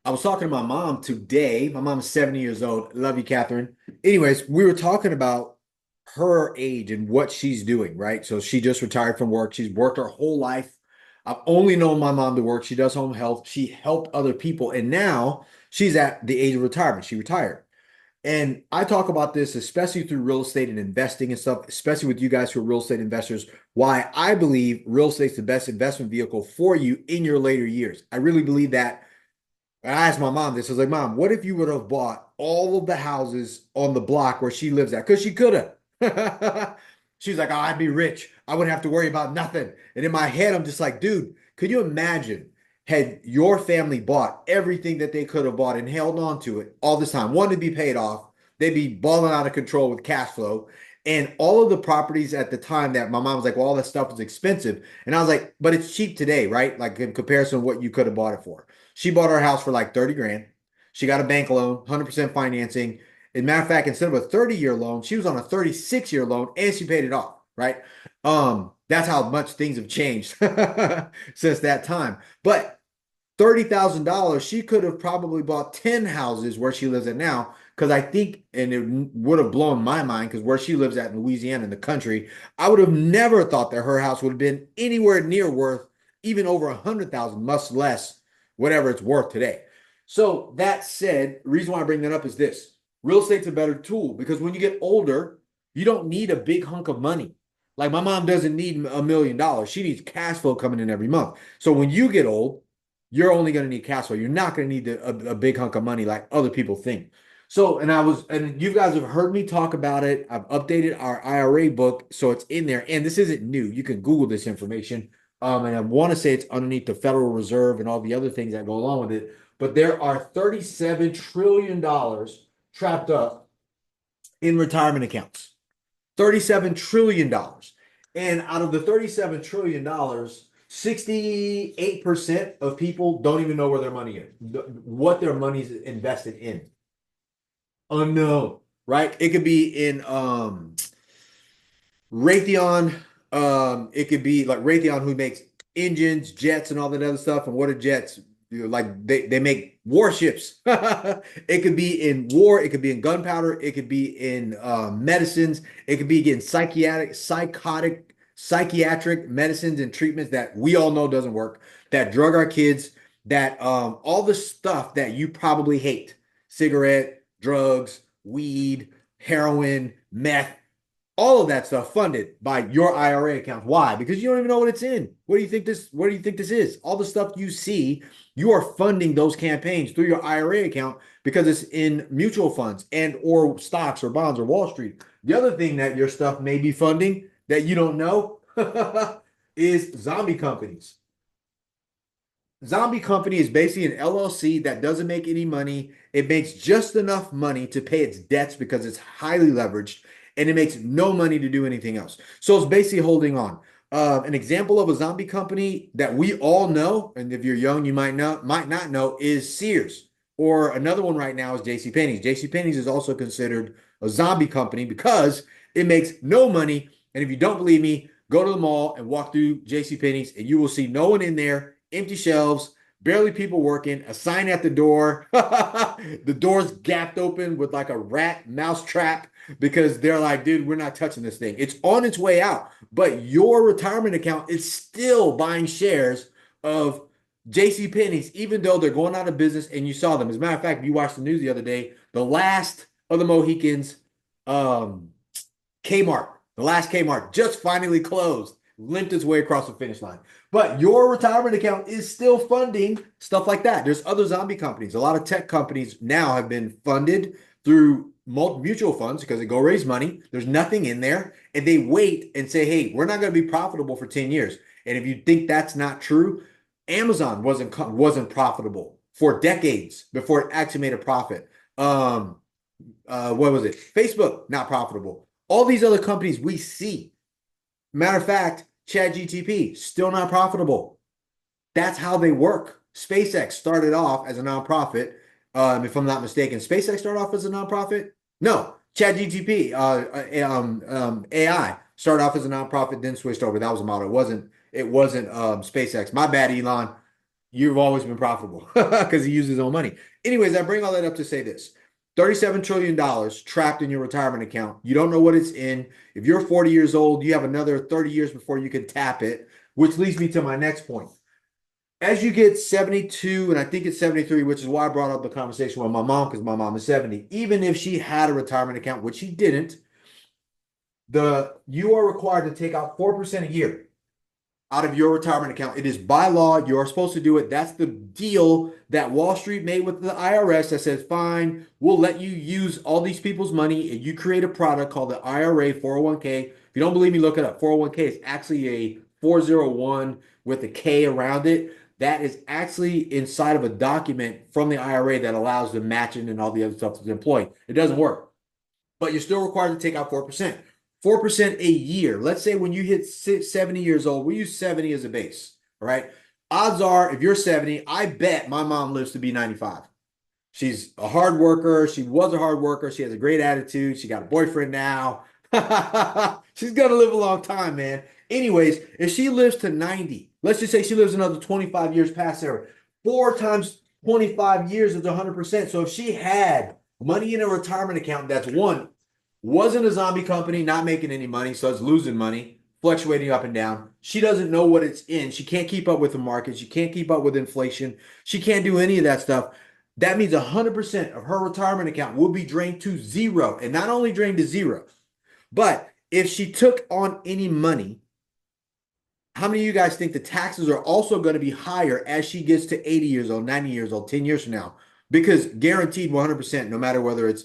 I was talking to my mom today. My mom's 70 years old. Love you, Catherine. Anyways, we were talking about her age and what she's doing, right? So she just retired from work. She's worked her whole life. I've only known my mom to work. She does home health. She helped other people. And now she's at the age of retirement. She retired. And I talk about this, especially through real estate and investing and stuff, especially with you guys who are real estate investors, why I believe real estate's the best investment vehicle for you in your later years. I really believe that. I asked my mom this. I was like, Mom, what if you would have bought all of the houses on the block where she lives at? Because she could have. She's like, oh, I'd be rich. I wouldn't have to worry about nothing. And in my head, I'm just like, dude, could you imagine had your family bought everything that they could have bought and held on to it all this time, wanted to be paid off? They'd be balling out of control with cash flow. And all of the properties at the time that my mom was like, well, all that stuff is expensive. And I was like, but it's cheap today, right? Like in comparison to what you could have bought it for. She bought her house for like 30 grand. She got a bank loan, 100% financing. As a matter of fact, instead of a 30-year loan, she was on a 36-year loan and she paid it off, right? That's how much things have changed since that time. But $30,000, she could have probably bought 10 houses where she lives at now. Because I think, and it would have blown my mind, because where she lives at in Louisiana in the country, I would have never thought that her house would have been anywhere near worth even over 100,000, much less whatever it's worth today. So that said, the reason why I bring that up is this: real estate's a better tool because when you get older, you don't need a big hunk of money. Like my mom doesn't need $1 million. She needs cash flow coming in every month. So when you get old, you're only going to need cash flow. You're not going to need a big hunk of money like other people think. So, and you guys have heard me talk about it. I've updated our IRA book, so it's in there. And this isn't new. You can Google this information. And I want to say it's underneath the Federal Reserve and all the other things that go along with it. But there are $37 trillion trapped up in retirement accounts. $37 trillion. And out of the $37 trillion, 68% of people don't even know where their money is, what their money's invested in. Unknown, right? It could be in Raytheon. It could be like Raytheon, who makes engines, jets, and all that other stuff. And what are jets? Like they make warships. It could be in war. It could be in gunpowder. It could be in medicines. It could be in psychiatric medicines and treatments that we all know doesn't work. That drug our kids. That all the stuff that you probably hate: cigarette, drugs, weed, heroin, meth, all of that stuff funded by your IRA account. Why? Because you don't even know what it's in. What do you think this is? All the stuff you see, you are funding those campaigns through your IRA account because it's in mutual funds and or stocks or bonds or Wall Street. The other thing that your stuff may be funding that you don't know is zombie companies. Zombie Company is basically an LLC that doesn't make any money. It makes just enough money to pay its debts because it's highly leveraged, and it makes no money to do anything else. So it's basically holding on. An example of a zombie company that we all know, and if you're young, you might not know, is Sears. Or another one right now is JCPenney's. JCPenney's is also considered a zombie company because it makes no money. And if you don't believe me, go to the mall and walk through JCPenney's, and you will see no one in there, empty shelves, barely people working, a sign at the door. The door's gapped open with like a rat mouse trap because they're like, dude, we're not touching this thing. It's on its way out, but your retirement account is still buying shares of JC Penney's, even though they're going out of business and you saw them. As a matter of fact, if you watched the news the other day, the last of the Mohicans, um, Kmart, the last Kmart just finally closed, limped its way across the finish line. But your retirement account is still funding stuff like that. There's other zombie companies. A lot of tech companies now have been funded through mutual funds because they go raise money. There's nothing in there. And they wait and say, hey, we're not going to be profitable for 10 years. And if you think that's not true, Amazon wasn't profitable for decades before it actually made a profit. What was it? Facebook, not profitable. All these other companies we see. Matter of fact, ChatGTP, still not profitable. That's how they work. SpaceX started off as a nonprofit, if I'm not mistaken. SpaceX started off as a nonprofit? No, ChatGTP, AI started off as a nonprofit, then switched over. That was a model. It wasn't SpaceX. My bad, Elon. you've always been profitable because he uses his own money. Anyways, I bring all that up to say this. $37 trillion trapped in your retirement account. You don't know what it's in. If you're 40 years old, you have another 30 years before you can tap it, which leads me to my next point. As you get 72, and I think it's 73, which is why I brought up the conversation with my mom, because my mom is 70. Even if she had a retirement account, which she didn't, you are required to take out 4% a year out of your retirement account. It is by law. You are supposed to do it. That's the deal that Wall Street made with the IRS that says, fine, we'll let you use all these people's money and you create a product called the IRA 401k. If you don't believe me, look it up. 401k is actually a 401 with a K around it. That is actually inside of a document from the IRA that allows the matching and all the other stuff to the employee. It doesn't work, but you're still required to take out 4%. 4% a year. Let's say when you hit 70 years old, we use 70 as a base. All right. Odds are, if you're 70, I bet my mom lives to be 95. She's a hard worker. She was a hard worker. She has a great attitude. She got a boyfriend now. She's going to live a long time, man. Anyways, if she lives to 90, let's just say she lives another 25 years past her. 4 times 25 years is 100%. So if she had money in a retirement account, that's one, wasn't a zombie company, not making any money, so it's losing money, fluctuating up and down. She doesn't know what it's in. She can't keep up with the market. She can't keep up with inflation. She can't do any of that stuff. That means 100% of her retirement account will be drained to zero. And not only drained to zero, but if she took on any money, how many of you guys think the taxes are also going to be higher as she gets to 80 years old, 90 years old, 10 years from now? Because guaranteed 100%, no matter whether it's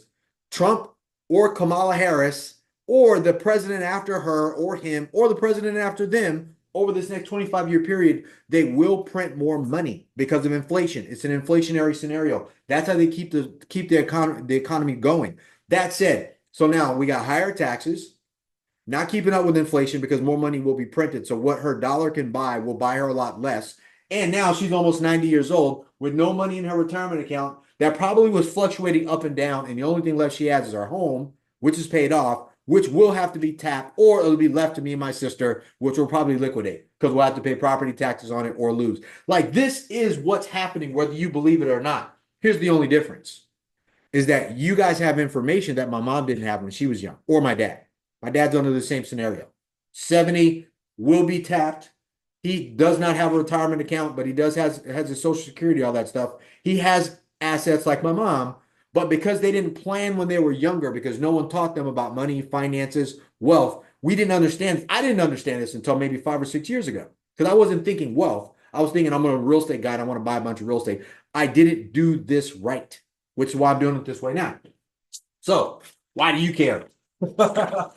Trump or Kamala Harris or the president after her or him or the president after them over this next 25-year period, they will print more money because of inflation. It's an inflationary scenario. That's how they keep the economy going. That said, so now we got higher taxes, not keeping up with inflation because more money will be printed. So what her dollar can buy will buy her a lot less. And now she's almost 90 years old with no money in her retirement account that probably was fluctuating up and down. And the only thing left she has is her home, which is paid off, which will have to be tapped, or it'll be left to me and my sister, which will probably liquidate because we'll have to pay property taxes on it or lose. Like, this is what's happening, whether you believe it or not. Here's the only difference is that you guys have information that my mom didn't have when she was young, or my dad. My dad's under the same scenario. 70 will be tapped. He does not have a retirement account, but he has his Social Security, all that stuff. He has assets like my mom, but because they didn't plan when they were younger, because no one taught them about money, finances, wealth, we didn't understand. I didn't understand this until maybe 5 or 6 years ago because I wasn't thinking wealth. I was thinking I'm a real estate guy and I want to buy a bunch of real estate. I didn't do this right, which is why I'm doing it this way now. So why do you care? And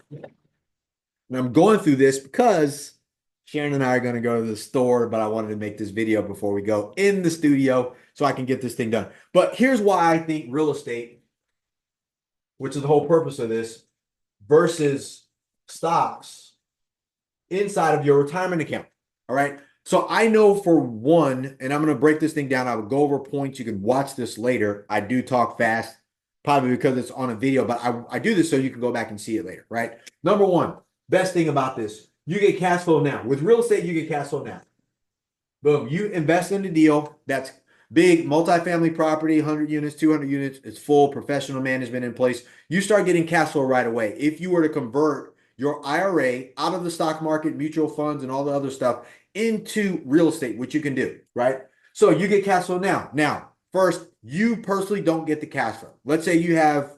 I'm going through this because Sharon and I are going to go to the store, but I wanted to make this video before we go in the studio so I can get this thing done. But here's why I think real estate, which is the whole purpose of this, versus stocks inside of your retirement account. All right. So I know for one, and I'm going to break this thing down. I will go over points. You can watch this later. I do talk fast, probably because it's on a video, but I do this so you can go back and see it later, right? Number one, best thing about this, you get cash flow now. With real estate, you get cash flow now. Boom. You invest in a deal that's big, multifamily property, 100 units, 200 units. It's full, professional management in place. You start getting cash flow right away. If you were to convert your IRA out of the stock market, mutual funds, and all the other stuff into real estate, which you can do, right? So you get cash flow now. Now, first, you personally don't get the cash flow. Let's say you have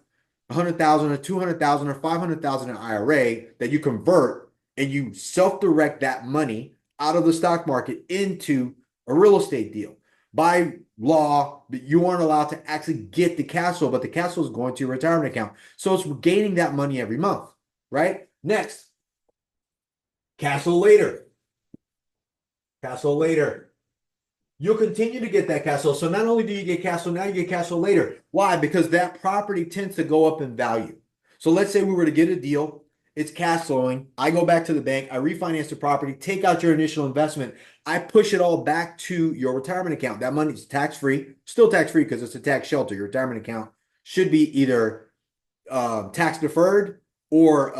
100,000 or 200,000 or 500,000 in IRA that you convert and you self-direct that money out of the stock market into a real estate deal. By law, you aren't allowed to actually get the cash flow, but the cash flow is going to your retirement account. So it's gaining that money every month, right? Next, cash flow later. Cash flow later. You'll continue to get that cash flow. So not only do you get cash flow now, you get cash flow later. Why? Because that property tends to go up in value. So let's say we were to get a deal. It's cash flowing. I go back to the bank. I refinance the property, take out your initial investment. I push it all back to your retirement account. That money is tax-free, still tax-free because it's a tax shelter. Your retirement account should be either tax deferred or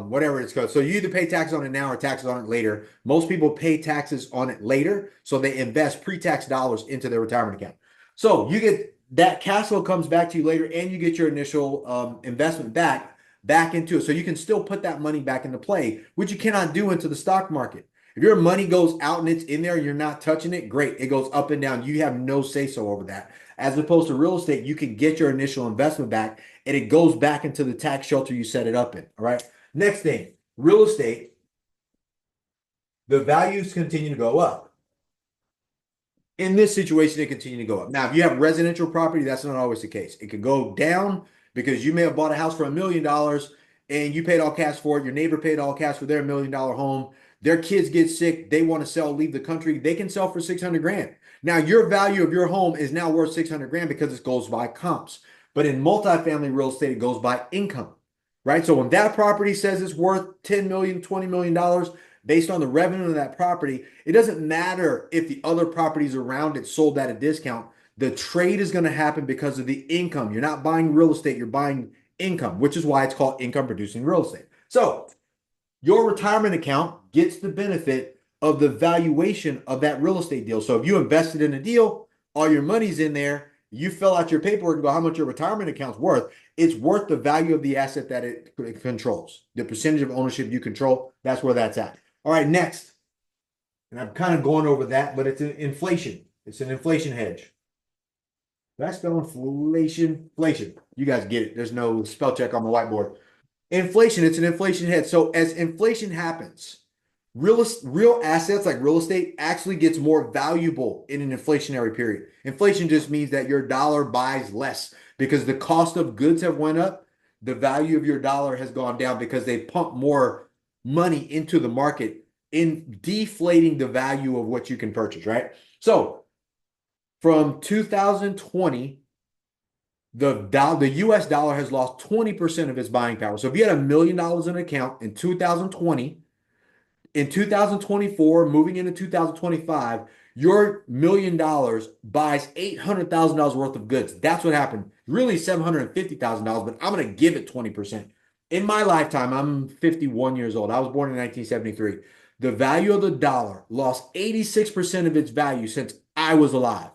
whatever it's called. So you either pay taxes on it now or taxes on it later. Most people pay taxes on it later, so they invest pre-tax dollars into their retirement account. So you get that cash flow comes back to you later, and you get your initial investment back into it. So you can still put that money back into play, which you cannot do into the stock market. If your money goes out and it's in there, you're not touching it, great. It goes up and down. You have no say so over that. As opposed to real estate, you can get your initial investment back and it goes back into the tax shelter you set it up in. All right. Next thing, real estate, the values continue to go up. In this situation, they continue to go up. Now, if you have residential property, that's not always the case. It could go down because you may have bought a house for $1 million and you paid all cash for it. Your neighbor paid all cash for their $1 million home. Their kids get sick. They want to sell, leave the country. They can sell for 600 grand. Now, your value of your home is now worth 600 grand because it goes by comps. But in multifamily real estate, it goes by income, right? So when that property says it's worth 10 million, $20 million based on the revenue of that property, it doesn't matter if the other properties around it sold at a discount. The trade is going to happen because of the income. You're not buying real estate, you're buying income, which is why it's called income producing real estate. So your retirement account gets the benefit of the valuation of that real estate deal. So if you invested in a deal, all your money's in there, you fill out your paperwork about how much your retirement account's worth. It's worth the value of the asset that it controls. The percentage of ownership you control, that's where that's at. All right, next. And I'm kind of going over that, but it's an inflation. It's an inflation hedge. Did I spell inflation? Inflation. You guys get it. There's no spell check on the whiteboard. Inflation, it's an inflation hedge. So as inflation happens, real assets like real estate actually gets more valuable in an inflationary period. Inflation just means that your dollar buys less because the cost of goods have went up. The value of your dollar has gone down because they pump more money into the market in deflating the value of what you can purchase, right? So from 2020, the US dollar has lost 20% of its buying power. So if you had $1 million in an account in 2020, in 2024, moving into 2025, your $1 million buys $800,000 worth of goods. That's what happened. Really $750,000, but I'm going to give it 20%. In my lifetime, I'm 51 years old. I was born in 1973. The value of the dollar lost 86% of its value since I was alive,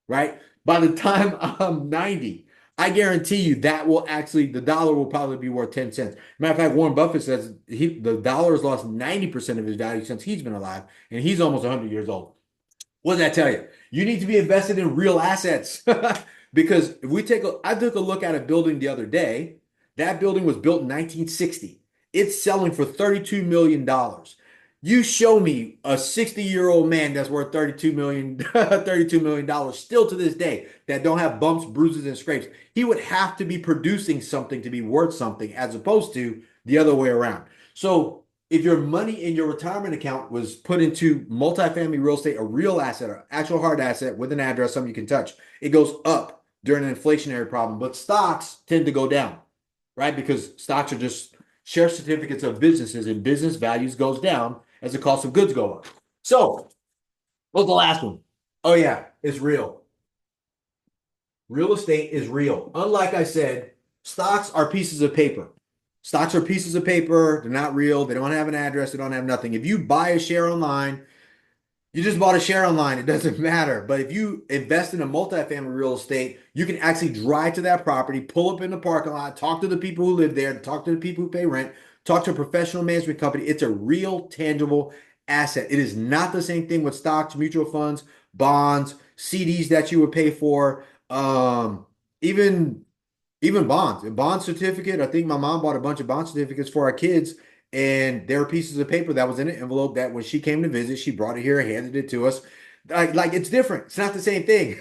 right? By the time I'm 90, I guarantee you that will actually, the dollar will probably be worth 10 cents. Matter of fact, Warren Buffett says the dollar has lost 90% of his value since he's been alive, and he's almost 100 years old. What does that tell you? You need to be invested in real assets. Because if I took a look at a building the other day. That building was built in 1960. It's selling for $32 million. You show me a 60-year-old man that's worth $32 million, $32 million still to this day that don't have bumps, bruises, and scrapes. He would have to be producing something to be worth something as opposed to the other way around. So if your money in your retirement account was put into multifamily real estate, a real asset, an actual hard asset with an address, something you can touch, it goes up during an inflationary problem. But stocks tend to go down, right? Because stocks are just share certificates of businesses and business values goes down as the cost of goods go up. So, what's the last one? Oh yeah, it's real. Real estate is real. Unlike I said, stocks are pieces of paper. Stocks are pieces of paper. They're not real. They don't have an address. They don't have nothing. If you buy a share online, you just bought a share online. It doesn't matter. But if you invest in a multifamily real estate, you can actually drive to that property, pull up in the parking lot, talk to the people who live there, talk to the people who pay rent, talk to a professional management company. It's a real, tangible asset. It is not the same thing with stocks, mutual funds, bonds, CDs that you would pay for, even bonds. A bond certificate. I think my mom bought a bunch of bond certificates for our kids. And there were pieces of paper that was in an envelope that when she came to visit, she brought it here, handed it to us. Like it's different. It's not the same thing.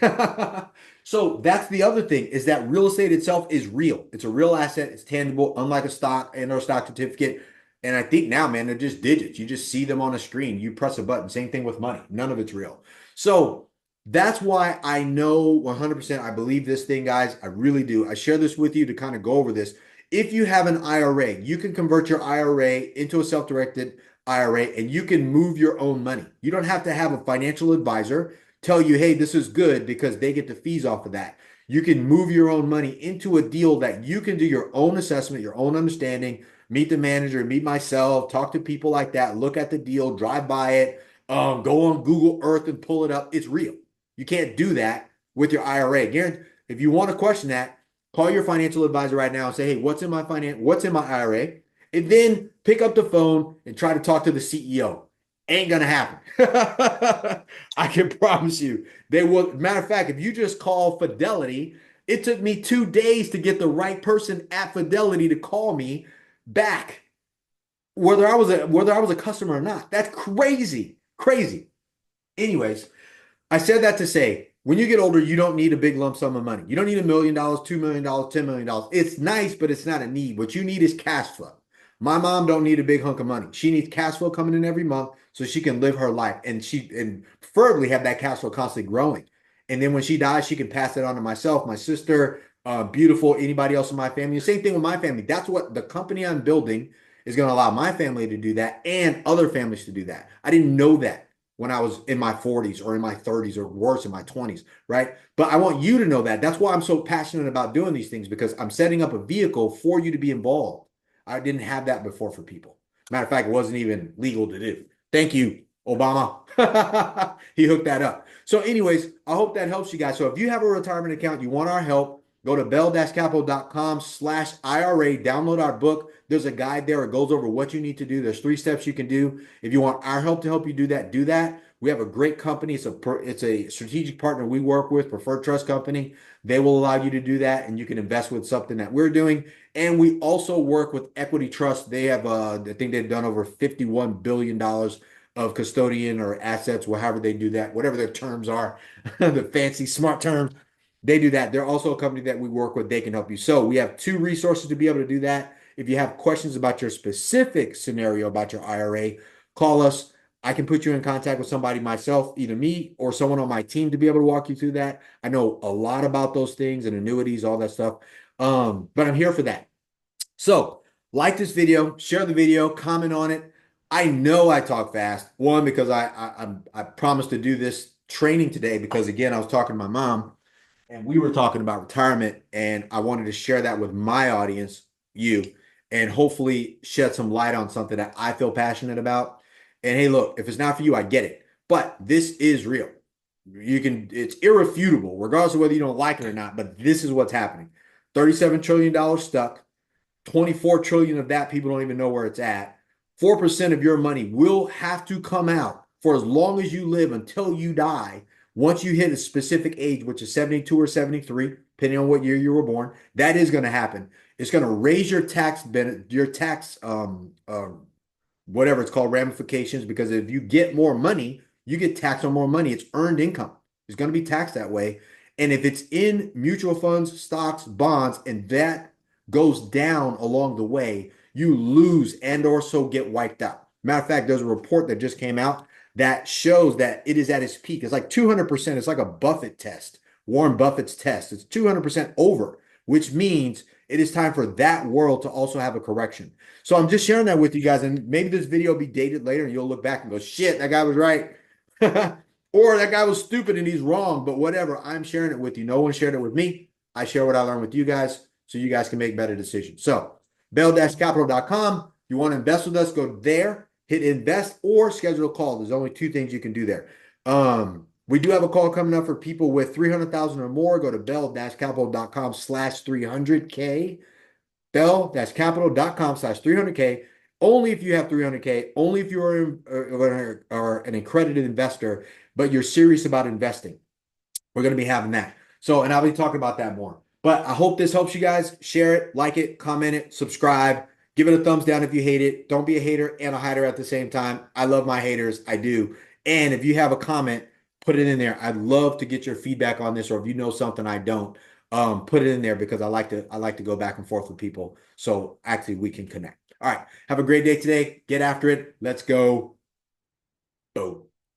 So that's the other thing is that real estate itself is real. It's a real asset. It's tangible, unlike a stock and or stock certificate. And I think now, man, they're just digits. You just see them on a screen. You press a button. Same thing with money. None of it's real. So that's why I know 100% I believe this thing, guys. I really do. I share this with you to kind of go over this. If you have an IRA, you can convert your IRA into a self-directed IRA and you can move your own money. You don't have to have a financial advisor tell you, hey, this is good because they get the fees off of that. You can move your own money into a deal that you can do your own assessment, your own understanding, meet the manager, meet myself, talk to people like that, look at the deal, drive by it, go on Google Earth and pull it up. It's real. You can't do that with your IRA. Guarantee, if you want to question that, call your financial advisor right now and say, hey, what's in my IRA? And then pick up the phone and try to talk to the CEO. Ain't gonna happen. I can promise you. They will. Matter of fact, if you just call Fidelity, it took me 2 days to get the right person at Fidelity to call me back, whether I was a customer or not. That's crazy, crazy. Anyways, I said that to say, when you get older, you don't need a big lump sum of money. You don't need $1 million, $2 million, $10 million. It's nice, but it's not a need. What you need is cash flow. My mom don't need a big hunk of money. She needs cash flow coming in every month so she can live her life, and preferably have that cash flow constantly growing. And then when she dies, she can pass it on to myself, my sister, beautiful, anybody else in my family. Same thing with my family. That's what the company I'm building is going to allow my family to do, that and other families to do that. I didn't know that when I was in my 40s or in my 30s or worse in my 20s, right? But I want you to know that. That's why I'm so passionate about doing these things, because I'm setting up a vehicle for you to be involved. I didn't have that before for people. Matter of fact, it wasn't even legal to do. Thank you, Obama. He hooked that up. So anyways, I hope that helps you guys. So if you have a retirement account, you want our help, go to bell-capital.com/IRA, download our book. There's a guide there. It goes over what you need to do. There's 3 steps you can do. If you want our help to help you do that, do that. We have a great company. It's a strategic partner we work with, Preferred Trust Company. They will allow you to do that, and you can invest with something that we're doing. And we also work with Equity Trust. They have, I think they've done over $51 billion of custodian or assets, however they do that, whatever their terms are, the fancy smart terms. They do that. They're also a company that we work with. They can help you. So we have 2 resources to be able to do that. If you have questions about your specific scenario about your IRA, call us. I can put you in contact with somebody myself, either me or someone on my team, to be able to walk you through that. I know a lot about those things and annuities, all that stuff. But I'm here for that. So like this video, share the video, comment on it. I know I talk fast. One, because I promised to do this training today, because again, I was talking to my mom and we were talking about retirement, and I wanted to share that with my audience, you, and hopefully shed some light on something that I feel passionate about. And hey, look, if it's not for you, I get it. But this is real. It's irrefutable, regardless of whether you don't like it or not, but this is what's happening. $37 trillion stuck. 24 trillion of that, people don't even know where it's at. 4% of your money will have to come out for as long as you live until you die. Once you hit a specific age, which is 72 or 73, depending on what year you were born, that is going to happen. It's going to raise your tax whatever it's called, ramifications, because if you get more money, you get taxed on more money. It's earned income. It's going to be taxed that way. And if it's in mutual funds, stocks, bonds, and that goes down along the way, you lose and also get wiped out. Matter of fact, there's a report that just came out that shows that it is at its peak. It's like 200%. It's like a Buffett test, Warren Buffett's test. It's 200% over, which means it is time for that world to also have a correction. So I'm just sharing that with you guys, and maybe this video will be dated later and you'll look back and go, shit, that guy was right. Or that guy was stupid and he's wrong, but whatever. I'm sharing it with you. No one shared it with me. I share what I learned with you guys so you guys can make better decisions. So bell-capital.com. You want to invest with us, go there, hit invest or schedule a call. There's only 2 things you can do there. We do have a call coming up for people with 300,000 or more. Go to bell-capital.com/300K. Bell-capital.com/300K. Only if you have 300K, only if you are an accredited investor, but you're serious about investing. We're going to be having that. So, and I'll be talking about that more. But I hope this helps you guys. Share it, like it, comment it, subscribe. Give it a thumbs down if you hate it. Don't be a hater and a hider at the same time. I love my haters. I do. And if you have a comment, put it in there. I'd love to get your feedback on this, or if you know something I don't, put it in there, because I like to go back and forth with people. So actually we can connect. All right. Have a great day today. Get after it. Let's go. Boom.